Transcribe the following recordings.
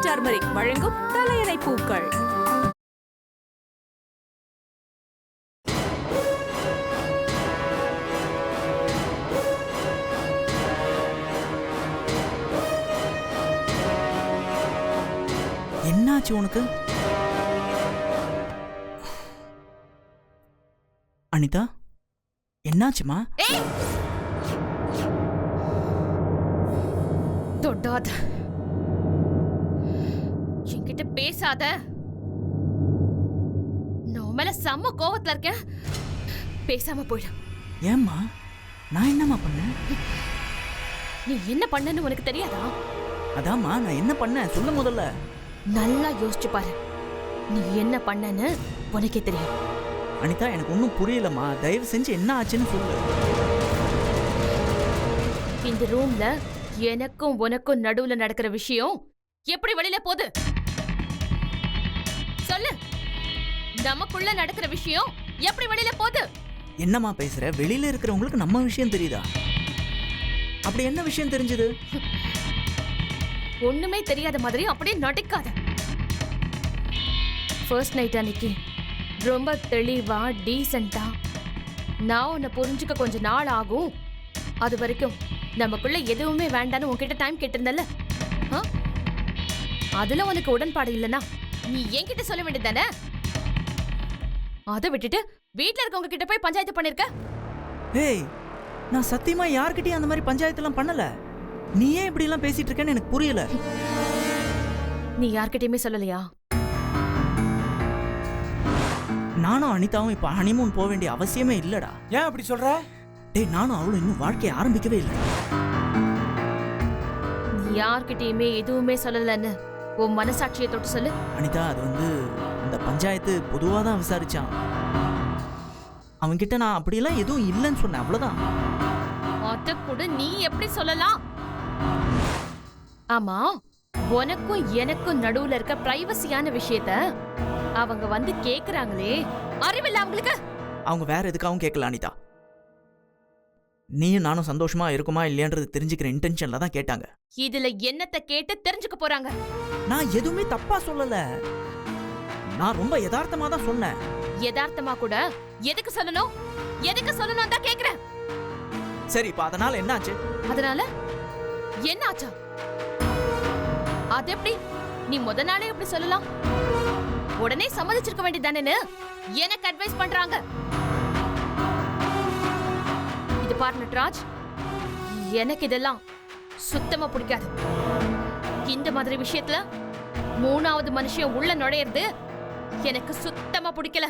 Turmeric வழங்கும் தலையணை பூக்கள். என்னாச்சு உனக்கு அனிதா? என்னாச்சுமா? தொடாத, என்கிட்ட பேசாத. நான் மேல செம்ம கோவத்துல இருக்கேன். பேசாம போயிடு. ஏம்மா, நான் என்னம்மா பண்ணேன்? நீ என்ன பண்ணன்னு உனக்கு தெரியாதா? அதாம்மா, நான் என்ன பண்ணேன் சொல்ல முதல்ல. நல்லா யோசிச்சு பாரு, நீ என்ன பண்ணன்னு உனக்கே தெரியும். அனிதா, எனக்கு ஒன்றும் புரியலம்மா. தயவு செஞ்சு என்ன ஆச்சுன்னு சொல்லு. இந்த ரூம்ல எனக்கும் உனக்கும் நடுவுல நடக்கிற விஷயம் எப்படி வெளியில போகுது சொல்லு. நமக்குள்ள நடக்கிற விஷயம் எப்படி வெளியில போகுது? என்னம்மா பேசுற? வெளியில இருக்கிறவங்களுக்கு நம்ம விஷயம் தெரியுதா? அப்படி என்ன விஷயம் தெரிஞ்சது? ஒண்ணுமே தெரியாத மாதிரி அப்படியே நடிக்காத. ஃபர்ஸ்ட் நைட் அன்னைக்கு ரொம்ப தெளிவா டீசெண்டா நான் உன்னை புரிஞ்சுக்க கொஞ்ச நாள் ஆகும், அது வரைக்கும் நமக்குள்ள எதுவுமே வேண்டான்னு உன்கிட்ட டைம் கேட்டிருந்தல, அதுல உனக்கு உடன்பாடு இல்லைன்னா நீ என்கிட்ட சொல்ல வேண்டியதானே? அதை விட்டுட்டு வீட்டுல இருக்கவங்க கிட்ட போய் பஞ்சாயத்து பண்ணிருக்க. ஏய், நான் சத்தியமா யார்கிட்டயும் அந்த மாதிரி பஞ்சாயத்து எல்லாம் பண்ணல. நீ ஏன் இப்படி எல்லாம் பேசிட்டு இருக்கேன்னு எனக்கு புரியல. நீ யார்கிட்டயுமே சொல்லலையா? நானும் அனிதாவும் இப்ப ஹனிமூன் போக வேண்டிய அவசியமே இல்லடா. ஏன் அப்படி சொல்ற? டேய், நானும் அவளும் இன்னும் வாழ்க்கையை ஆரம்பிக்கவே இல்லை. நீ யார்கிட்டயுமே எதுவுமே சொல்லலன்னு உன் மனசாட்சியை தொட்டு சொல்லு. அனிதா, அது அந்த பஞ்சாயத்து பொதுவா தான் விசாரிச்சான். அவன்கிட்ட நான் அப்படியெல்லாம் எதுவும் இல்லைன்னு சொன்னேன், அவ்வளவுதான். அத கூட நீ எப்படி சொல்லலாம்? ஆமா, உனக்கும் எனக்கும் நடுவுல இருக்க பிரைவசியான விஷயத்த அவங்க வந்து கேக்குறாங்களே, அறிவில்ல அவங்களுக்கு? அவங்க வேற எதுக்காகவும் கேட்கல அனிதா. நீயும் நானும் சந்தோஷமா இருக்குமா இல்லையான்றது தெரிஞ்சுக்கிற இன்டென்ஷன்ல தான் கேட்டாங்க. இதுல என்னத்தை கேட்டு தெரிஞ்சுக்க போறாங்க? நான் எதுவுமே தப்பா சொல்லல. நான் ரொம்ப யதார்த்தமா தான் சொன்னேன். யதார்த்தமா கூட எதுக்கு சொல்லணும்? எதுக்கு சொல்லணும் தான் கேக்குறேன். சரி, இப்ப அதனால என்னாச்சு? அதனால என்ன ஆச்சா? அது எப்படி நீ முத நாளே எப்படி சொல்லலாம்? உடனே சம்மதிச்சிருக்க வேண்டியதானேன்னு எனக்கு அட்வைஸ் பண்றாங்க. இது பாரு நட்ராஜ், எனக்கு இதெல்லாம் சுத்தமா பிடிக்காது. இந்த மாதிரி விஷயத்துல மூணாவது மனுஷன் உள்ள நுழையிறது எனக்கு சுத்தமா பிடிக்கல.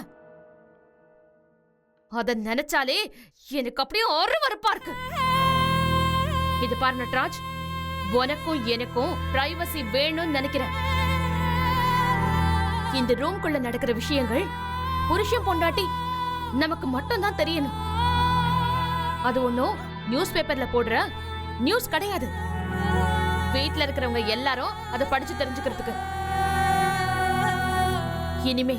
அத நினைச்சாலே எனக்கு அப்படியே அருவருப்பா இருக்கு. இது பாரு நட்ராஜ், உனக்கும் எனக்கும் பிரைவசி வேணும்னு நினைக்கிறேன். இந்த ரூம்குள்ள நடக்கிற விஷயங்கள் புருஷன் பொண்டாட்டி நமக்கு மட்டும் தான் தெரியணும். அது ஒண்ணும் நியூஸ் பேப்பர்ல போடுற நியூஸ் கிடையாது. வீட்ல இருக்கிறவங்க எல்லாரும் அதை படிச்சு தெரிஞ்சுக்கிறதுக்கு. இனிமே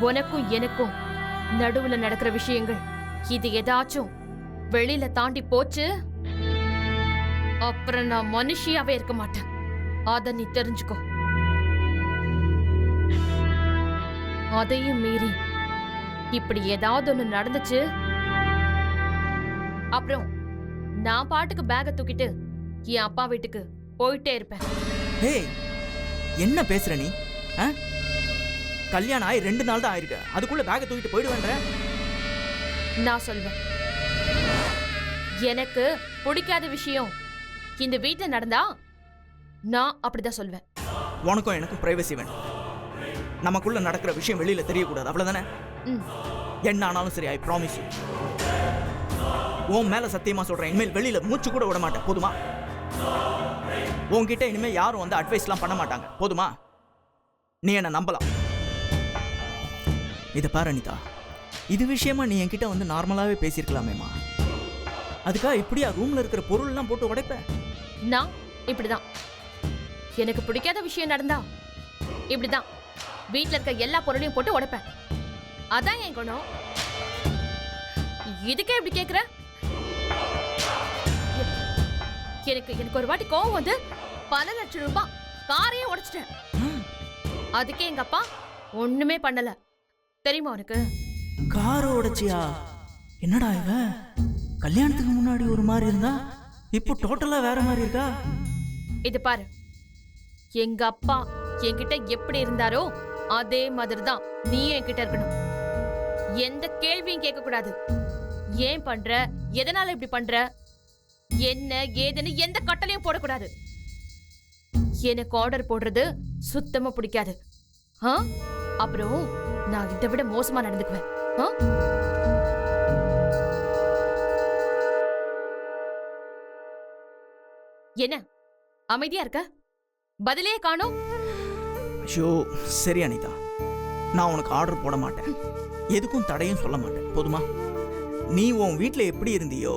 உனக்கும் எனக்கும் நடுவுல நடக்கிற விஷயங்கள் இது ஏதாச்சும் வெளியில தாண்டி போச்சு, அப்புறம் நான் மனுஷியாவே இருக்க மாட்டேன். அத நீ தெரிஞ்சுக்கோ. அதையும் மீறி இப்படி ஏதாவது ஒண்ணு நடந்துச்சு, அப்புறம் நான் பாட்டுக்கு பேக தூக்கிட்டு என் அப்பா வீட்டுக்கு போயிட்டே இருப்பேன். ஏய், என்ன பேசுற நீ? கல்யாணம் ஆகி 2 நாள் தான் ஆயிருக்கு, அதுக்குள்ள பேக தூக்கிட்டு போயிடுவேன்ற? நான் சொல்வேன், எனக்கு பிடிக்காத விஷயம் இந்த வீட்டுல நடந்தா நான் அப்படிதான் சொல்வேன். உனக்கும் எனக்கும் பிரைவசி வேணும். நமக்குள்ள நடக்கிற விஷயம் வெளியில தெரியக்கூடாது, அவ்வளவுதானே? என்ன ஆனாலும் சரி, ஐ ப்ராமிஸ் யூ. உன் மேல சத்தியமா சொல்றேன், இனிமேல் வெளியில மூச்சு கூட விட மாட்டேன், போதுமா? உன்கிட்ட இனிமே யாரும் வந்து அட்வைஸ்லாம் பண்ண மாட்டாங்க, போதுமா? நீ என்ன நம்பலாம். இதை பாரு அனிதா, இது விஷயமா நீ என்கிட்ட வந்து நார்மலாவே பேசியிருக்கலாமேமா. அதுக்காக இப்படியா ரூம்ல இருக்கிற பொருள்லாம் போட்டு உடைப்ப? நான் இப்படிதான், எனக்கு பிடிக்காத விஷயம் நடந்தா இப்படிதான் வீட்டுல இருக்க எல்லா பொருளையும் போட்டு உடைப்பேன். அதான் என் குணம். இதுக்கே இப்படி கேக்குற? எனக்கு ஒரு வாட்டி கோவம் வந்து பல லட்சம் ரூபாய் காரையே உடைச்சிட்டேன். அதுக்கே எங்க அப்பா ஒண்ணுமே பண்ணல. தெரியுமா உனக்கு? காரை உடைச்சியா? என்னடா இவன் கல்யாணத்துக்கு முன்னாடி ஒரு மாதிரி இருந்தா இப்போ டோட்டலா வேற மாதிரி இருக்கா? இது பாரு, எங்க அப்பா என்கிட்ட எப்படி இருந்தாரோ அதே மாதிரி தான் நீயும் என்கிட்ட இருக்கணும். எந்த கேள்வியும் கேட்க கூடாது. ஏன் பண்ற, எதனால இப்படி பண்ற, என்ன ஏதுன்னு எந்த கட்டளையும் போடக்கூடாது. எனக்கு ஆர்டர் போடுறது சுத்தமா பிடிக்காது. அப்புறம் நான் இதை விட மோசமா நடந்துக்குவேன். என்ன அமைதியா இருக்க? பதிலே காணோம். ஐயோ சரி அனிதா, நான் உனக்கு ஆர்டர் போட மாட்டேன், எதுக்கும் தடையும் சொல்ல மாட்டேன். போதுமா? நீ உன் வீட்டில் எப்படி இருந்தியோ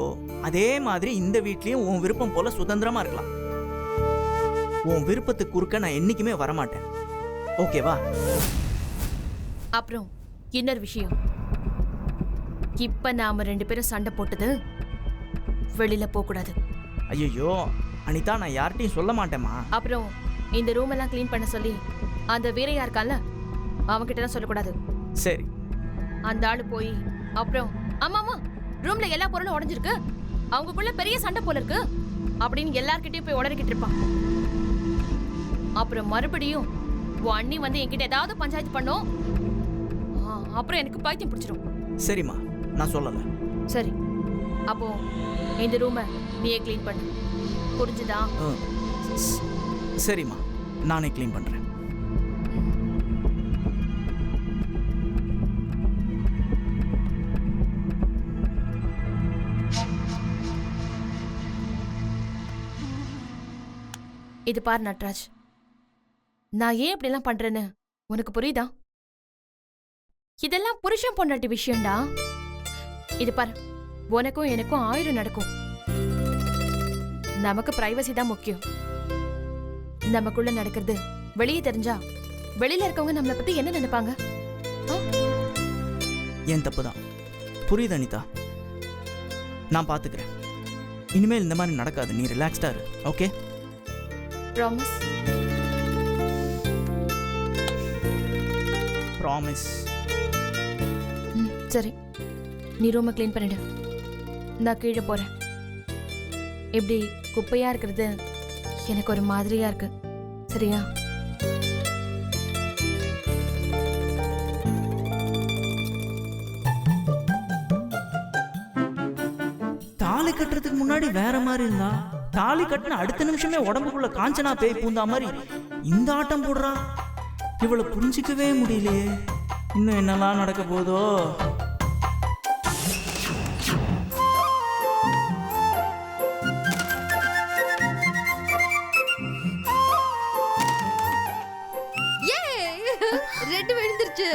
அதே மாதிரி இந்த வீட்லயும் உன் விருப்பம் போல சுதந்திரமா இருக்கலாம். உன் விருப்பத்துக்கு குறுக்க நான் என்னைக்குமே வரமாட்டேன். ஓகேவா? அப்புறம் இன்னொரு விஷயம், இப்ப நாம 2 பேரும் சண்டை போட்டது வெளியில போக கூடாது. ஐயோ அனிதா, நான் யார்கிட்டையும் சொல்ல மாட்டேமா. அப்புறம் இந்த ரூம் எல்லாம் க்ளீன் பண்ண சொல்லி அந்த வீரையா இருக்கான்ல, அவன்கிட்ட தான் சொல்லக்கூடாது. சரி. அந்த ஆளு போய் அப்புறம் ஆமாமா ரூம்ல எல்லா பொருளும் உடைஞ்சிருக்கு, அவங்களுக்குள்ள பெரிய சண்டை போல இருக்கு அப்படின்னு எல்லார்கிட்டயும் போய் உடறிக்கிட்டு இருப்பான். அப்புறம் மறுபடியும் உன் அண்ணி வந்து என்கிட்ட ஏதாவது பஞ்சாயத்து பண்ணோம், அப்புறம் எனக்கு பைத்தியம் பிடிச்சிடும். சரிம்மா, நான் சொல்லல. சரி, அப்போ இந்த ரூமை நீயே க்ளீன் பண்ணு, புரிஞ்சுதா? சரிம்மா, நானே க்ளீன் பண்றேன். இது பாரு நட்ராஜ், நான் ஏன் இப்படிலாம் பண்றேன்னு உனக்கு புரியுதா? இதெல்லாம் புருஷன் பொண்டாட்டி விஷயம்டா. இது பாரு, உனக்கும் எனக்கும் 1000 நடக்கும். நமக்கு பிரைவசி தான் முக்கியம். நமக்குள்ள நடக்கிறது வெளியே தெரிஞ்சா வெளியில இருக்கவங்க நம்மளை பத்தி என்ன நினைப்பாங்க? என் தப்பு தான், புரியுது அனிதா, நான் பாத்துக்கிறேன். இனிமேல் இந்த மாதிரி நடக்காது. நீ ரிலாக்ஸ்டா இரு. ஓகே? ப்ராமிஸ்? ப்ராமிஸ். சரி, நீ ரூமை க்ளீன் பண்ணிடு, நான் கீழே போறேன். எப்படி குப்பையா இருக்கிறது எனக்கு ஒரு மாதிரியா இருக்கு. சரியா? தாலி கட்டுறதுக்கு முன்னாடி வேற மாதிரி இருந்தா, தாலி கட்டின அடுத்த நிமிஷமே உடம்புக்குள்ள காஞ்சனா பேய் பூந்தா மாதிரி இந்த ஆட்டம் போடுறா. இவளை புரிஞ்சிக்கவே முடியலையே. இன்னும் என்னெல்லாம் நடக்க போதோ? ரெட் விழுந்துருச்சு.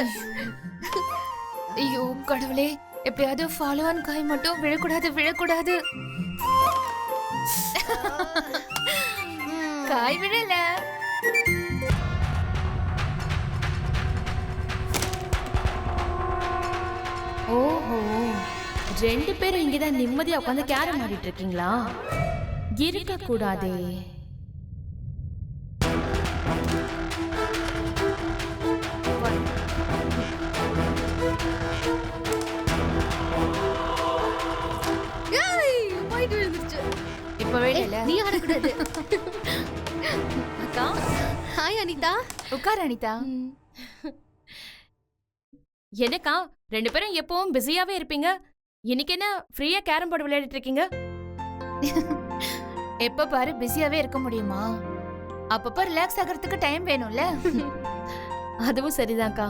ஐயோ கடவுளே, எப்படியாவது ஃபாலோ ஆன் காய் மட்டும் விழக்கூடாது, விழக்கூடாது. காய் விழல. ஓஹோ, 2 பேரும் இங்கதான் நிம்மதியா உட்காந்து கேரம் ஆடிட்டு இருக்கீங்களா? இருக்க கூடாதே. இப்ப விழல. நீ ஆடக்கூடாது. அக்கா, ஹாய் அனிதா. உட்கார் அனிதா. என்னக்கா 2 பேரும் எப்பவும் பிஸியாவே இருப்பீங்க, இன்னைக்கு என்ன ஃப்ரீயா கேரம் போர்டு விளையாடிட்டு இருக்கீங்க? எப்ப பாரு பிஸியாவே இருக்க முடியுமா? அப்பப்ப ரிலாக்ஸ் ஆகிறதுக்கு டைம் வேணும்ல. அதுவும் சரிதான்க்கா.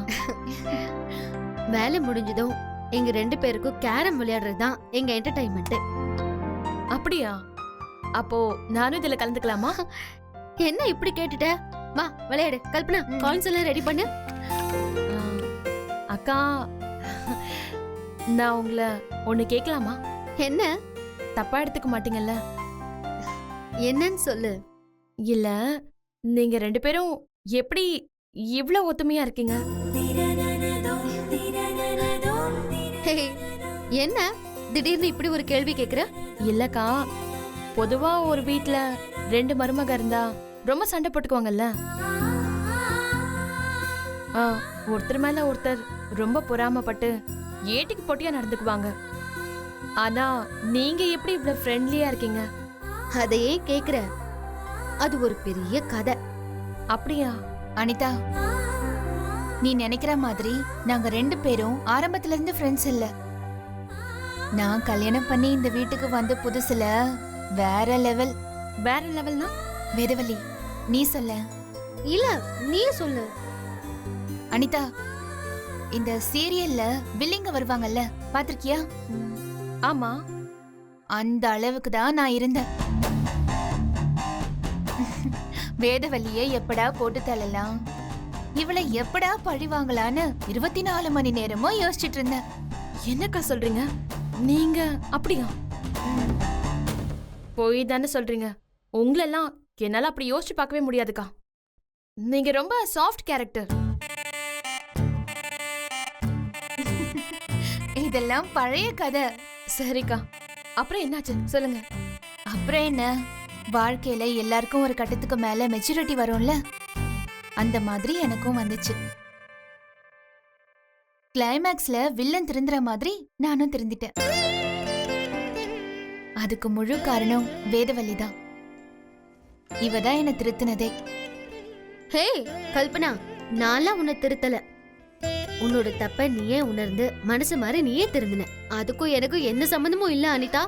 வேலை முடிஞ்சதும் எங்க 2 பேருக்கும் கேரம் விளையாடுறது தான் எங்க என்டர்டைன்மெண்ட். அப்படியா? அப்போ நானும் இதுல கலந்துக்கலாமா? என்ன இப்படி கேட்டுட்ட? வா விளையாடு. கல்பனா, காயின்ஸ் எல்லாம் ரெடி பண்ணு. அக்கா, நான் உங்களை ஒண்ணு கேட்கலாமா? என்ன? தப்பா எடுத்துக்க மாட்டீங்கல்ல? என்னன்னு சொல்லு. இல்ல, நீங்க 2 பேரும் எப்படி இவ்ளோ ஒத்துமையா இருக்கீங்க? என்ன திடீர்னு இப்படி ஒரு கேள்வி கேக்குற? இல்லக்கா, பொதுவா ஒரு வீட்ல 2 மருமக இருந்தா ரொம்ப சண்டை போட்டுக்குவாங்கல்ல. ஒருத்தர் மேல ஒருத்தர் ரொம்ப பொறாமப்பட்டு ஏட்டிக்கு போட்டியா நடந்துக்குவாங்க. ஆனா நீங்க எப்படி இவ்வளவு ஃப்ரெண்ட்லியா இருக்கீங்க? அதையே கேக்குற, அது ஒரு பெரிய கதை. அப்படியா? அனிதா, நீ நினைக்கிற மாதிரி நாங்க 2 பேரும் ஆரம்பத்துல இருந்து ஃப்ரெண்ட்ஸ் இல்ல. நான் கல்யாணம் பண்ணி இந்த வீட்டுக்கு வந்த புதுசுல வேற லெவல். வேற லெவல்னா? வேதவல்லி, நீ சொல்ல. இல்ல, நீ சொல்லு. அனிதா, இந்த சீரியல்ல வில்லிங்க வருவாங்கல்ல, பாத்திருக்கியா? ஆமா. அந்த அளவுக்கு தான் நான் இருந்தேன். வேதவல்லியை எப்படா போட்டு தள்ளலாம், இவளை எப்படா பழி வாங்கலான்னு 24 மணி நேரமும் யோசிச்சுட்டு இருந்தேன். என்னக்கா சொல்றீங்க நீங்க? அப்படியா? போய் தானே சொல்றீங்க. உங்களெல்லாம் என்னால அப்படி யோசிச்சு பார்க்கவே முடியாதுக்கா. நீங்க ரொம்ப சாஃப்ட் கேரக்டர். இதெல்லாம் பழைய கதை. சரிக்கா, அப்புறம் என்னாச்சு சொல்லுங்க. அப்புறம் என்ன, வாழ்க்கையில எல்லாருக்கும் ஒரு கட்டத்துக்கு மேல மெச்சூரிட்டி வரும்ல, அந்த மாதிரி எனக்கும் வந்துச்சு. கிளைமேக்ஸ்ல வில்லன் திருந்துற மாதிரி நானும் திருந்திட்டேன். அதுக்கு முழு காரணம் வேதவல்லி தான். இவ தான் என்ன திருத்தினதே. ஹே கல்பனா, நான்லாம் உன்னை திருத்தல. உன்னோட தப்ப நீயே உணர்ந்து மனசு மாதிரி நீயே திருந்தின. அதுக்கும் எனக்கும் எந்த சம்பந்தமும் இல்ல அனிதா.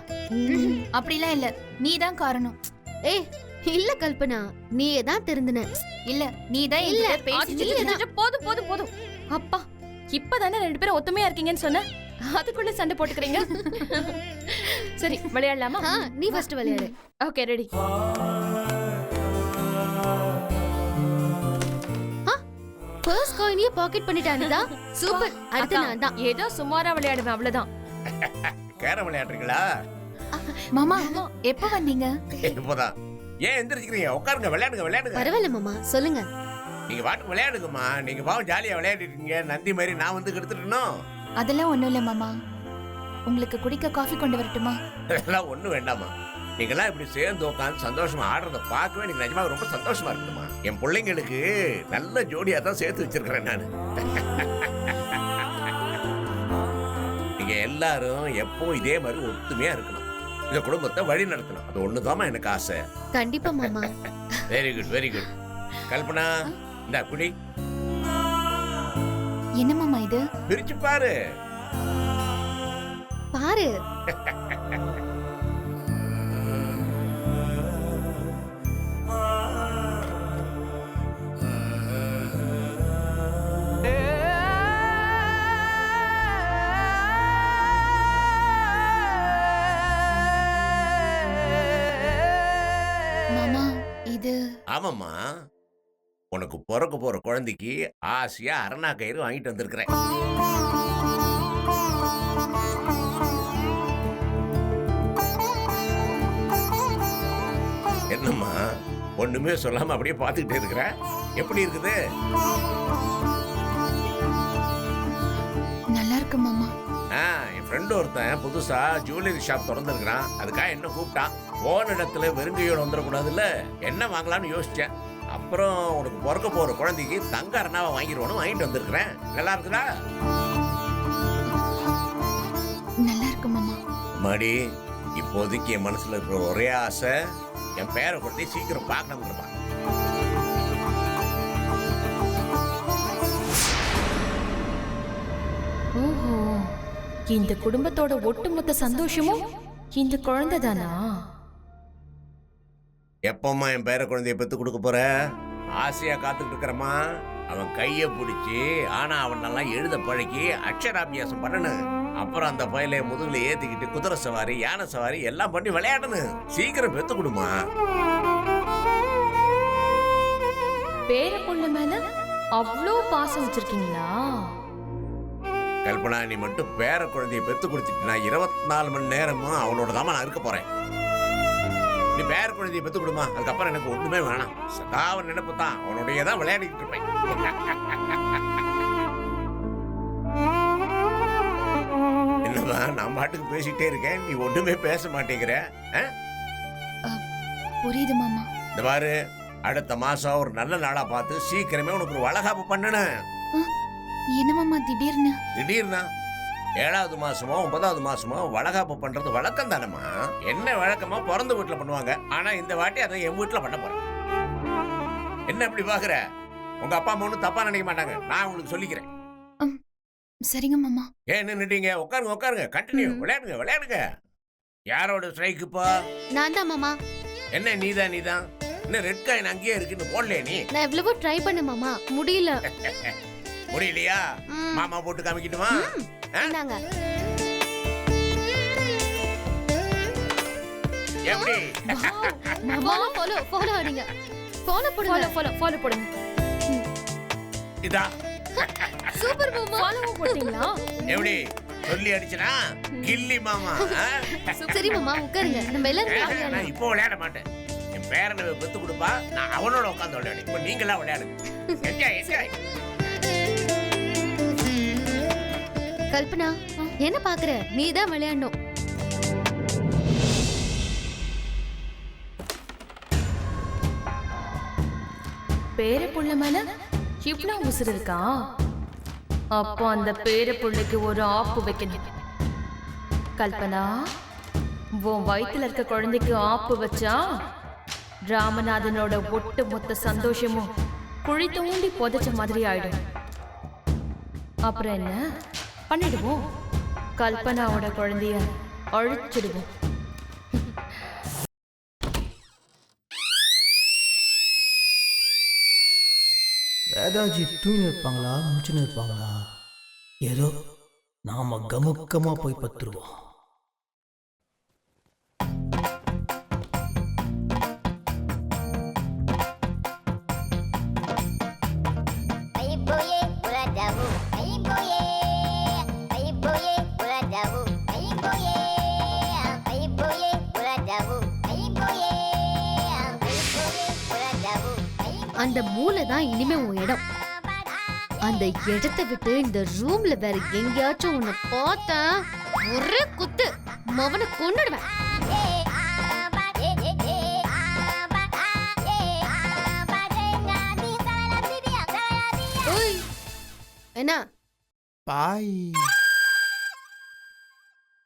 அப்படிலாம் இல்ல, நீ தான் காரணம். ஏய் இல்ல கல்பனா, நீயே தான் திருந்தின. இல்ல, நீ தான் இல்ல, போதும் போதும் போதும். அப்பா, இப்பதானே 2 பேரும் ஒத்துமையா இருக்கீங்கன்னு சொன்ன, அதுக்குள்ள சண்டை போட்டுக்கிறீங்க. சரி, விளையாடலாமா? நீ ஃபர்ஸ்ட் விளையாடு. Okay, ready. ஃபர்ஸ்ட் காயினியே பாக்கெட் பண்ணிட்டானுதா. சூப்பர். அடுத்து நான் தான். ஏதோ சுமாரா விளையாடுவேன், அவ்வளவுதான். கேரம் விளையாடுறீங்களா? மாமா, எப்ப வந்தீங்க? இப்போதான். ஏன் எந்திரிச்சிக்கிறீங்க? உட்காருங்க, விளையாடுங்க விளையாடுங்க. பரவாயில்ல மாமா, சொல்லுங்க. நீங்க பாட்டுக்கு விளையாடுங்கம்மா. நீங்க பாவம் ஜாலியா விளையாடிட்டீங்க. நந்தி மாதிரி நான் வந்து கெடுத்துட்டணும். அதெல்லாம் ஒண்ணும் இல்ல மாமா. உங்களுக்கு குடிக்க காஃபி கொண்டு வரட்டுமா? அதெல்லாம் ஒண்ணும் வேண்டாமா. நீங்களாம் இப்படி சேர்ந்து உட்காந்து சந்தோஷமா ஆடுறத பார்க்கவே எனக்கு நிஜமாக ரொம்ப சந்தோஷமா இருக்குமா. என் பிள்ளைங்களுக்கு நல்ல ஜோடியா தான் சேர்த்து வச்சிருக்கிறேன் நான். நீங்க எல்லாரும் எப்பவும் இதே மாதிரி ஒத்துமையா இருக்கணும். இந்த குடும்பத்தை வழி நடத்தணும். அது ஒண்ணுதாமா எனக்கு ஆசை. கண்டிப்பா மாமா. Very good very good. Kalpana, இந்த குடி. என்ன மாமா இது? பிரிச்சு பாரு. பாரு. மாமா, இது ஆமாம்மா, உனக்கு பிறக்க போற குழந்தைக்கு ஆசையா அரணா கயிறு வாங்கிட்டு வந்திருக்கிறேன். என்னம்மா ஒண்ணுமே சொல்லாம அப்படியே பார்த்துக்கிட்டே இருக்கிற? எப்படி இருக்குது? நல்லா இருக்கு மாமா. என் ஃப்ரெண்டு ஒருத்தன் புதுசா ஜுவல்லரி ஷாப் திறந்துருக்கிறான். அதுக்காக என்ன கூப்பிட்டான். போன இடத்துல வெறுங்கையோட வந்துடக்கூடாதுல்ல, என்ன வாங்கலாம்னு யோசிச்சேன். அப்புறம் உனக்கு பிறக்க போற குழந்தைக்கு தங்க அரணாவை வாங்கிடுவோன்னு வாங்கிட்டு வந்திருக்கிறேன். நல்லா இருக்குதா? நல்லா இருக்கு மாமா. மாடி, இப்போதைக்கு என் மனசுல இருக்கிற ஒரே ஆசை என் பேரை கொண்டு சீக்கிரம் பார்க்கணுங்கிறப்பா. ஓஹோ, இந்த குடும்பத்தோட ஒட்டுமொத்த சந்தோஷமும் இந்த குழந்தை தானா? எப்பம்மா என் பேர குழந்தைய பெத்து கொடுக்க போற? ஆசையா காத்துக்கிட்டு இருக்கிறமா. அவன் கைய பிடிச்சி ஆனா அவனெல்லாம் எழுத பழக்கி அக்ஷராபியாசம் பண்ணணும். அப்புறம் அந்த பயில முதுகுல ஏத்திக்கிட்டு குதிரை சவாரி, யானை சவாரி எல்லாம் பண்ணி விளையாடணும். சீக்கிரம் பெத்து கொடுமா. பேர பொண்ணு மேல அவ்வளோ பாசம் வச்சிருக்கீங்களா? கல்பனா, நீ மட்டும் பேர குழந்தைய பெத்து கொடுத்துட்டு நான் 24 மணி நேரமும் அவனோட தான் நான் இருக்க போறேன். நீ பேர குழந்தைய பெத்து கொடுமா. அதுக்கப்புறம் எனக்கு ஒண்ணுமே வேணாம். சதாவன் நினைப்பு தான், அவனுடைய தான் விளையாடிட்டு இருப்பேன். என்னவா நான் பாட்டுக்கு பேசிட்டே இருக்கேன், நீ ஒண்ணுமே பேச மாட்டேங்கிற? புரியுது மாமா. இந்த பாரு, அடுத்த மாசம் ஒரு நல்ல நாளா பார்த்து சீக்கிரமே உனக்கு ஒரு வளகாப்பு பண்ணணும். என்ன மாமா திடீர்னு? திடீர்னா 7வது மாசமோ 9வது மாசமோ வளகாப்பு பண்றது வழக்கம் தானம்மா. என்ன வழக்கமா பிறந்த வீட்டுல பண்ணுவாங்க. ஆனா இந்த வாட்டி அதை என் வீட்டுல பண்ண போறேன். என்ன அப்படி பாக்குற? உங்க அப்பா அம்மா ஒன்றும் தப்பா நினைக்க மாட்டாங்க. நான் உங்களுக்கு சொல்லிக்கிறேன். சரிங்க மாமா. ஏன் நின்னுட்டீங்க? உட்காருங்க உட்காருங்க. கண்டினியூ. விளையாடுங்க விளையாடுங்க. யாரோட ஸ்ட்ரைக் இப்போ? நான் தான் மாமா. என்ன நீதான் இன்னும் ரெட் காயின் அங்கேயே இருக்குன்னு போடலையே நீ? நான் எவ்வளவோ ட்ரை பண்ண மாமா, முடியல. முடியலையா? மாமா போட்டு காமிக்கட்டுமா? இந்தாங்க. எப்படி? ஃபாலோ ஆடுங்க. ஃபாலோ போடுங்க. ஃபாலோ போடுங்க. இதா சூப்பர் மாமா. ஃபாலோ போட்டீங்களா? எப்படி சொல்லி அடிச்சனா? கில்லி மாமா. சரி மாமா உட்காருங்க. நம்ம எல்லாரும் விளையாடலாம். நான் இப்போ விளையாட மாட்டேன். என் பேரனை பெத்து கொடுப்பா, நான் அவனோட உட்காந்து விளையாடு. இப்போ நீங்களா விளையாடுங்க. Enjoy enjoy. கல்பனா, என்ன பாக்குற? நீ தான் விளையாடணும். பேர புள்ள மேல இவ்ளோ உசுறு இருக்கா? அப்போ அந்த பேர புள்ளைக்கு ஒரு ஆப்பு வைக்கணும். கல்பனா, உன் வயித்துல இருக்க குழந்தைக்கு ஆப்பு வச்சா ராமநாதனோட ஒட்டு மொத்த சந்தோஷமும் குழி தோண்டி புதைச்ச மாதிரி ஆயிடும். அப்புறம் என்ன பண்ணிடுவோம்? கல்பனாவோட குழந்தைய அழிச்சிடுவோம். வேதாஜி தூங்கி இருப்பாங்களா முடிச்சுன்னு இருப்பாங்களா? ஏதோ நாம கமுக்கமா போய் பத்துருவோம். அந்த மூளை தான் இனிமே உன் இடம். அந்த இடத்தை விட்டு இந்த ரூம்ல வேற எங்கேயாச்சும் உன்னை பார்த்தா ஒரே குத்து மவனை கொன்னுடுவேன். ஓய், என்ன பாய்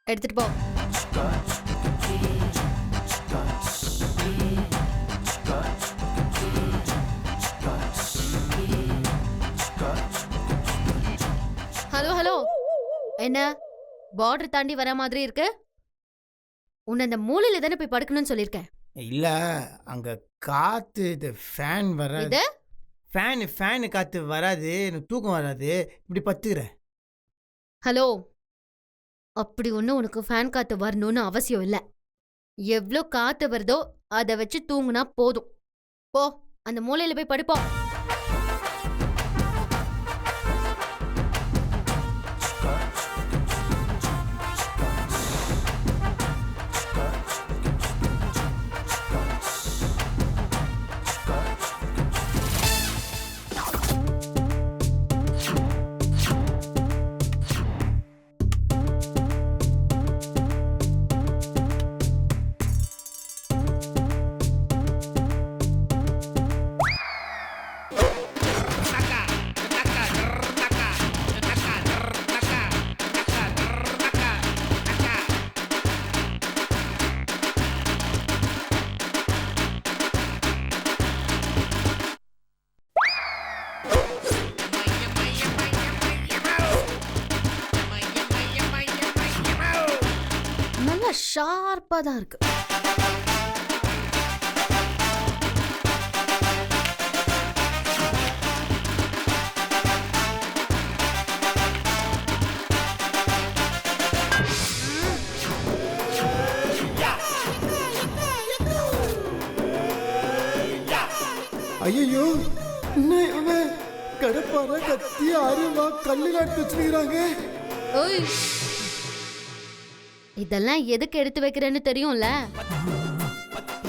எடுத்துட்டு போ. ஹலோ ஹலோ, என்ன பார்டர் தாண்டி வர மாதிரி இருக்கு? உன்னை அந்த மூலையில தானே போய் படுக்கணும்னு சொல்லியிருக்கேன். இல்ல அங்க காத்து இது ஃபேன் வராது. இது ஃபேனு காத்து வராது, எனக்கு தூக்கம் வராது, இப்படி பத்துக்கிறேன். ஹலோ, அப்படி ஒன்றும் உனக்கு ஃபேன் காத்து வரணும்னு அவசியம் இல்லை. எவ்வளோ காத்து வருதோ அதை வச்சு தூங்குனா போதும். போ, அந்த மூலையில போய் படுப்போம். ஷார்ப்பா தான் இருக்கு. ஐயோ, என்ன இவன் கடப்பார கத்தி அருவா கல்லில் எடுத்து வச்சுக்கிறாங்க. ஓய், இதெல்லாம் எதுக்கு எடுத்து வைக்கிறேன்னு தெரியும்ல?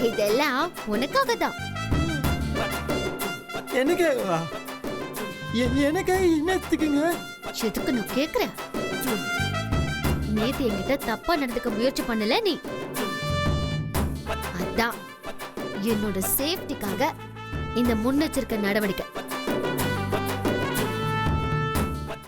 இதெல்லாம் உனக்காக தான். எனக்காகவா? எனக்காக என்னத்துக்குங்க? எதுக்கு நான் கேக்குறேன்? நேத்து என்கிட்ட தப்பா நடந்துக்க முயற்சி பண்ணல நீ. அதான் என்னோட சேஃப்டிக்காக இந்த முன்னெச்சரிக்கை நடவடிக்கை.